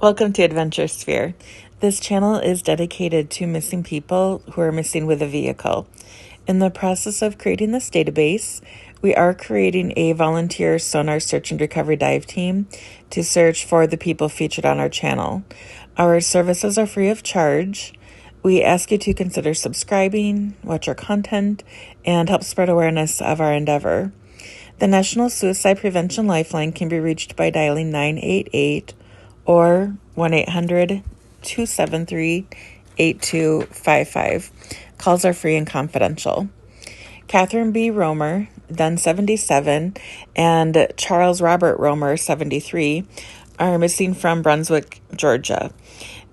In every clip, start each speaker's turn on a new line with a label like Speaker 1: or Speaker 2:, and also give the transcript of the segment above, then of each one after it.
Speaker 1: Welcome to AdventureSphere. This channel is dedicated to missing people who are missing with a vehicle. In the process of creating this database, we are creating a volunteer sonar search and recovery dive team to search for the people featured on our channel. Our services are free of charge. We ask you to consider subscribing, watch our content, and help spread awareness of our endeavor. The National Suicide Prevention Lifeline can be reached by dialing 988 or 1-800-273-8255. Calls are free and confidential. Catherine B. Romer, then 77, and Charles Robert Romer, 73, are missing from Brunswick, Georgia.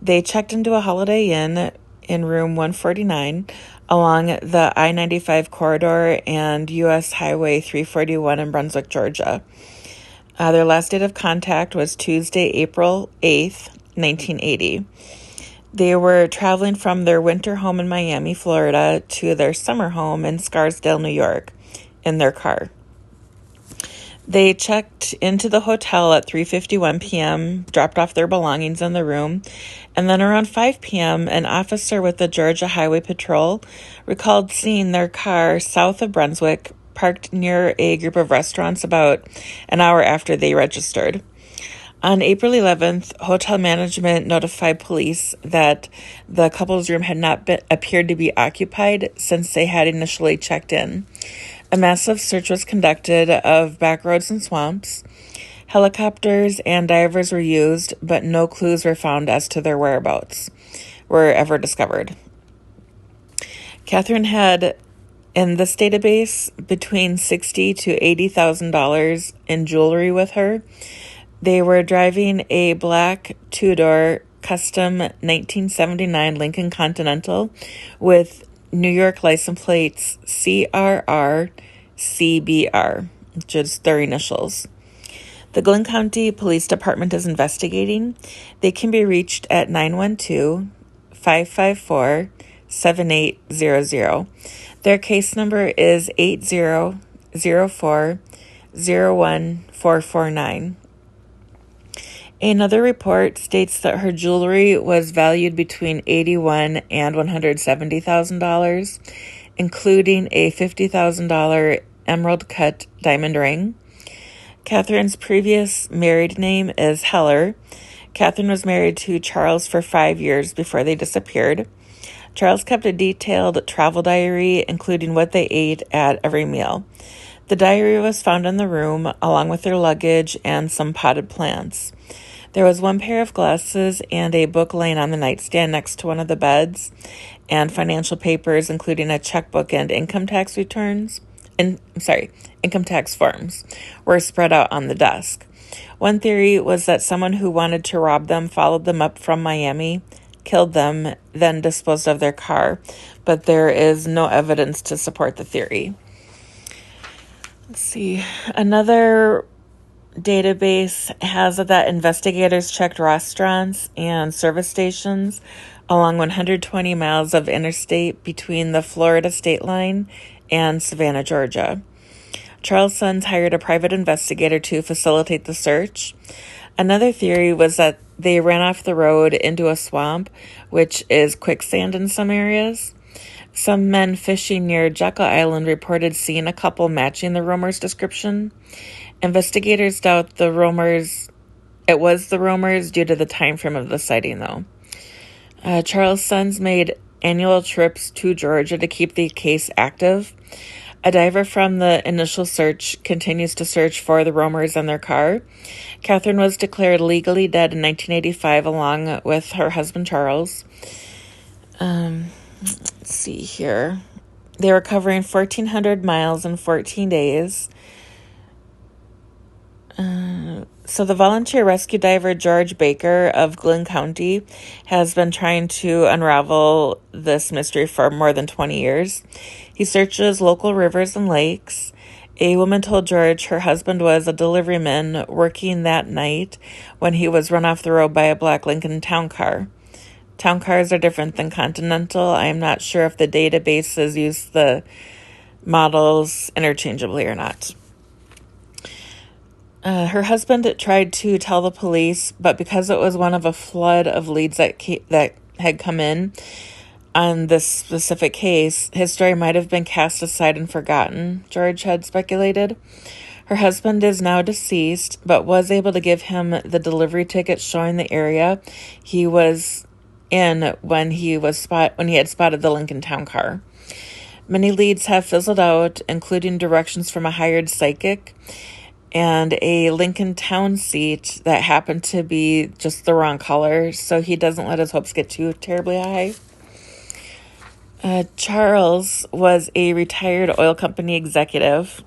Speaker 1: They checked into a Holiday Inn in room 149 along the I-95 corridor and U.S. Highway 341 in Brunswick, Georgia. Their last date of contact was Tuesday, April 8th, 1980. They were traveling from their winter home in Miami, Florida, to their summer home in Scarsdale, New York, in their car. They checked into the hotel at 3:51 p.m., dropped off their belongings in the room, and then around 5 p.m., an officer with the Georgia Highway Patrol recalled seeing their car south of Brunswick, parked near a group of restaurants about an hour after they registered. On April 11th, hotel management notified police that the couple's room had not appeared to be occupied since they had initially checked in. A massive search was conducted of back roads and swamps. Helicopters and divers were used, but no clues were found as to their whereabouts were ever discovered. Catherine had in this database between $60,000 to $80,000 in jewelry with her. They were driving a black two-door custom 1979 Lincoln Continental with New York license plates CRRCBR, which is their initials. The Glynn County Police Department is investigating. They can be reached at 912-554-7800. Their case number is 8004-01449. Another report states that her jewelry was valued between $81,000 and $170,000, including a $50,000 emerald-cut diamond ring. Catherine's previous married name is Heller. Catherine was married to Charles for 5 years before they disappeared. Charles kept a detailed travel diary, including what they ate at every meal. The diary was found in the room, along with their luggage and some potted plants. There was one pair of glasses and a book laying on the nightstand next to one of the beds, and financial papers, including a checkbook and income tax forms, were spread out on the desk. One theory was that someone who wanted to rob them followed them up from Miami, killed them, then disposed of their car, but there is no evidence to support the theory. Let's see. Another database has that investigators checked restaurants and service stations along 120 miles of interstate between the Florida state line and Savannah, Georgia. Charles' sons hired a private investigator to facilitate the search. Another theory was that they ran off the road into a swamp, which is quicksand in some areas. Some men fishing near Jekyll Island reported seeing a couple matching the Romers' description. Investigators doubt it was the Romers due to the time frame of the sighting, though. Charles' sons made annual trips to Georgia to keep the case active. A diver from the initial search continues to search for the Romers and their car. Catherine was declared legally dead in 1985 along with her husband Charles. Let's see here. They were covering 1,400 miles in 14 days. So the volunteer rescue diver George Baker of Glynn County has been trying to unravel this mystery for more than 20 years. He searches local rivers and lakes. A woman told George her husband was a deliveryman working that night when he was run off the road by a black Lincoln town car. Town cars are different than Continental. I am not sure if the databases use the models interchangeably or not. Her husband tried to tell the police, but because it was one of a flood of leads that had come in on this specific case, his story might have been cast aside and forgotten, George had speculated. Her husband is now deceased, but was able to give him the delivery tickets showing the area he was in when he had spotted the Lincoln Town car. Many leads have fizzled out, including directions from a hired psychic and a Lincoln Town seat that happened to be just the wrong color, so he doesn't let his hopes get too terribly high. Charles was a retired oil company executive.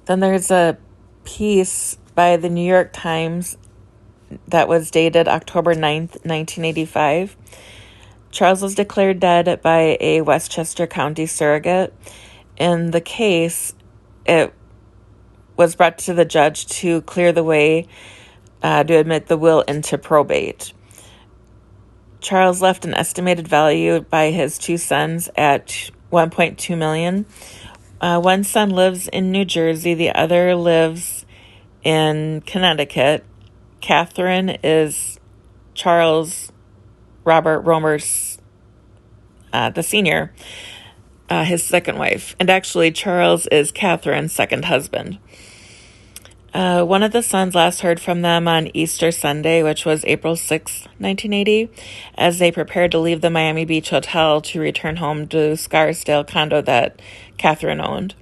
Speaker 1: Then there's a piece by the New York Times that was dated October 9th, 1985. Charles was declared dead by a Westchester County surrogate. In the case, it was brought to the judge to clear the way to admit the will into probate. Charles left an estimated value by his two sons at $1.2 million. One son lives in New Jersey. The other lives in Connecticut. Catherine is Charles Robert Romer's, the senior, his second wife. And actually, Charles is Catherine's second husband. One of the sons last heard from them on Easter Sunday, which was April 6, 1980, as they prepared to leave the Miami Beach Hotel to return home to Scarsdale condo that Catherine owned.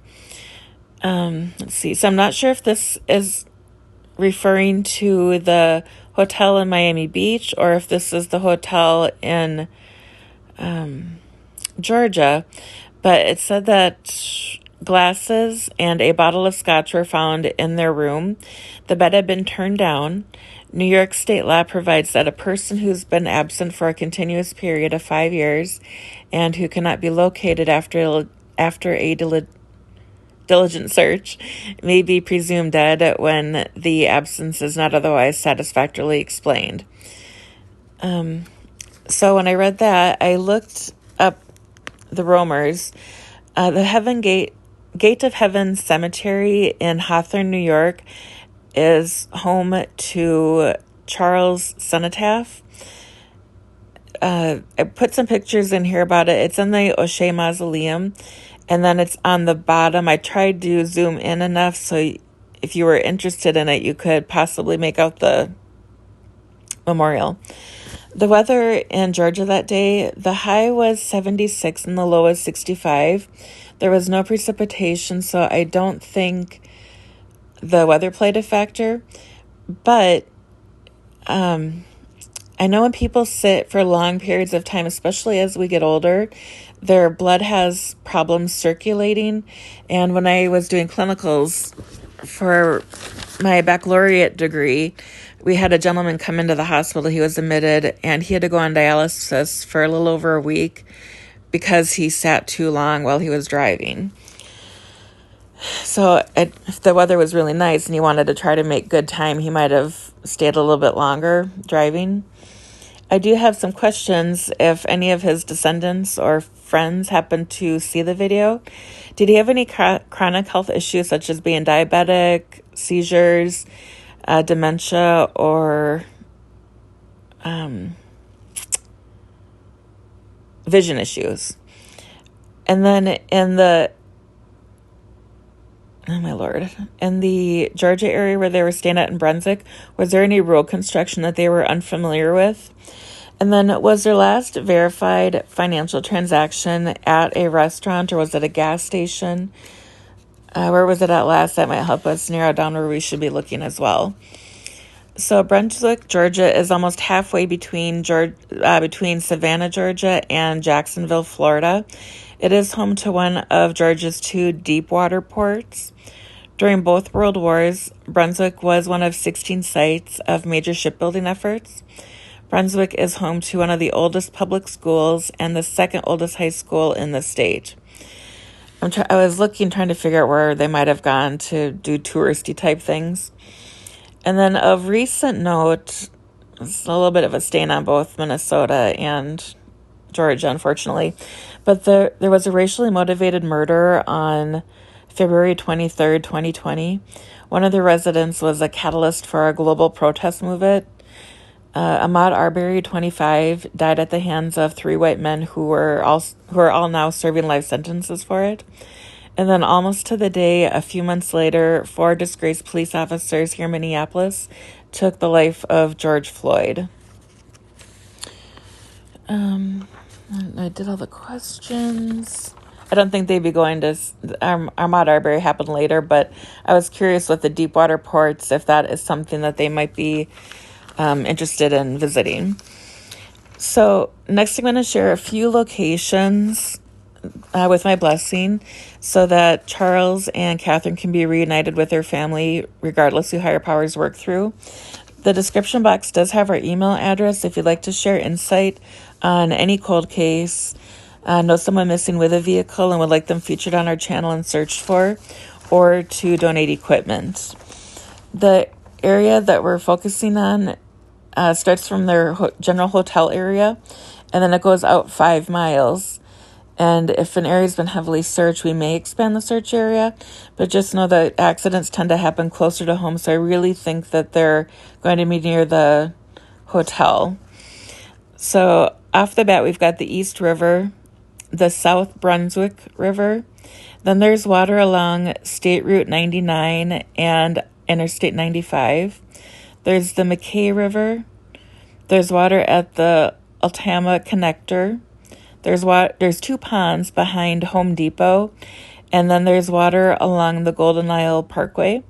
Speaker 1: Let's see. So I'm not sure if this is referring to the hotel in Miami Beach or if this is the hotel in Georgia, but it said that glasses and a bottle of scotch were found in their room. The bed had been turned down. New York state law provides that a person who's been absent for a continuous period of 5 years and who cannot be located after a diligent search may be presumed dead when the absence is not otherwise satisfactorily explained. So when I read that, I looked up the Romers. The Gate of Heaven Cemetery in Hawthorne, New York, is home to Charles' cenotaph. I put some pictures in here about it. It's in the O'Shea Mausoleum, and then it's on the bottom. I tried to zoom in enough so if you were interested in it, you could possibly make out the memorial. The weather in Georgia that day, the high was 76 and the low was 65. There was no precipitation, so I don't think the weather played a factor. But I know when people sit for long periods of time, especially as we get older, their blood has problems circulating. And when I was doing clinicals for my baccalaureate degree, we had a gentleman come into the hospital. He was admitted, and he had to go on dialysis for a little over a week because he sat too long while he was driving. So if the weather was really nice and he wanted to try to make good time, he might have stayed a little bit longer driving. I do have some questions if any of his descendants or friends happen to see the video. Did he have any chronic health issues such as being diabetic, seizures, dementia, or vision issues? And then in the Georgia area where they were staying at in Brunswick, was there any road construction that they were unfamiliar with? And then was their last verified financial transaction at a restaurant or was it a gas station? Where was it at last? That might help us narrow down where we should be looking as well. So Brunswick, Georgia is almost halfway between Savannah, Georgia and Jacksonville, Florida. It is home to one of Georgia's 2 deep water ports. During both World Wars, Brunswick was one of 16 sites of major shipbuilding efforts. Brunswick is home to one of the oldest public schools and the second oldest high school in the state. I was trying to figure out where they might have gone to do touristy type things. And then of recent note, it's a little bit of a stain on both Minnesota and Georgia, unfortunately. But there was a racially motivated murder on February 23rd, 2020. One of the residents was a catalyst for a global protest movement. Ahmaud Arbery, 25, died at the hands of 3 white men who are all now serving life sentences for it. And then almost to the day, a few months later, 4 disgraced police officers here in Minneapolis took the life of George Floyd. I did all the questions. I don't think they'd be going to... Ahmaud Arbery happened later, but I was curious with the deep water ports, if that is something that they might be interested in visiting. So next I'm going to share a few locations with my blessing so that Charles and Catherine can be reunited with their family regardless who higher powers work through. The description box does have our email address if you'd like to share insight on any cold case, know someone missing with a vehicle and would like them featured on our channel and searched for, or to donate equipment. The area that we're focusing on starts from their general hotel area, and then it goes out 5 miles. And if an area's been heavily searched, we may expand the search area, but just know that accidents tend to happen closer to home, so I really think that they're going to be near the hotel. So off the bat, we've got the East River, the South Brunswick River, then there's water along State Route 99 and Interstate 95. There's the McKay River. There's water at the Altama Connector. There's 2 ponds behind Home Depot, and then there's water along the Golden Isle Parkway.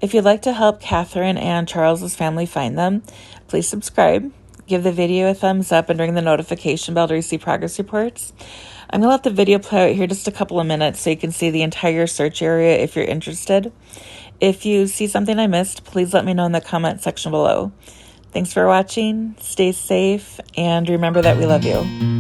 Speaker 1: If you'd like to help Catherine and Charles's family find them, please subscribe, give the video a thumbs up, and ring the notification bell to receive progress reports. I'm going to let the video play out here just a couple of minutes so you can see the entire search area if you're interested. If you see something I missed, please let me know in the comment section below. Thanks for watching, stay safe, and remember that we love you.